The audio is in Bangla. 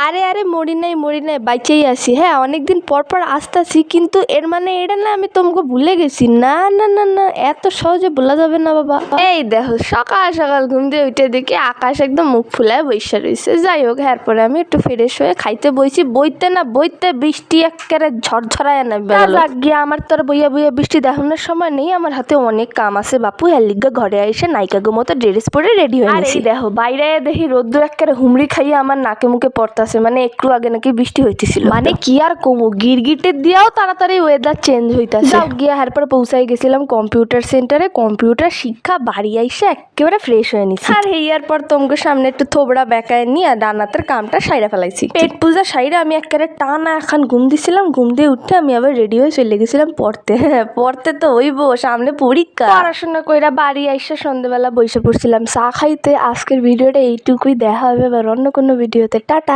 আরে আরে মরি নাই বাইচেই আছি। হ্যাঁ, অনেকদিন পর পর আসতাছি, কিন্তু এর মানে এটা না আমি তোমাকে ভুলে গেছি। না না না না, এত সহজে ভোলা যাবে না বাবা। এই দেখো, সকাল সকাল ঘুম দিয়ে উঠে দেখি আকাশ একদম মুখ ফুলায় বৈশা রয়েছে। যাই হোক, এরপরে আমি একটু ফ্রেশ হয়ে খাইতে বইছি। বইতে না বইতে বৃষ্টি একেবারে ঝরঝরায় না গিয়ে আমার তো আর বইয়া বইয়া বৃষ্টি দেখানোর সময় নেই। আমার হাতে অনেক কাম আছে বাপু। এর লিগা ঘরে এসে নায়িকাগো মতো ড্রেস পরে রেডি হয়ে গেছি। দেখো বাইরে দেখি রোদ্দুর একেবারে হুমড়ি খাইয়ে আমার নাকে মুখে পড়তাছে। মানে একটু আগে নাকি বৃষ্টি হইতেছিল, মানে কি আর কমু, গিরগিটের দিয়াও তাড়াতাড়ি ওয়েদার চেঞ্জ হইতাছে। যাও গিয়ে এরপর পৌঁছাই গেছিলাম কম্পিউটার সেন্টারে। কম্পিউটার শিক্ষা বাড়ি আইসে একেবারে ফ্রেশ হয়ে নিছি। আর হেয়ার পর তোমাকে সামনে একটু থোবড়া বেকায় নিয়ে ডানাতের কামটা সাইরা ফেলাইছি। পেট পূজা সাইরা আমি একেবারে টানা এখন ঘুম দিছিলাম। ঘুম দিয়ে উঠে আমি আবার রেডি হয়ে চলে গেছিলাম পড়তে। পড়তে তো হইবো, সামনে পরীক্ষা। পড়াশোনা কইরা বাড়ি আইসা সন্ধ্যেবেলা বসে পড়ছিলাম চা খাইতে। আজকের ভিডিওটা এইটুকুই, দেখা হবে আবার অন্য কোনো ভিডিওতে। টাটা।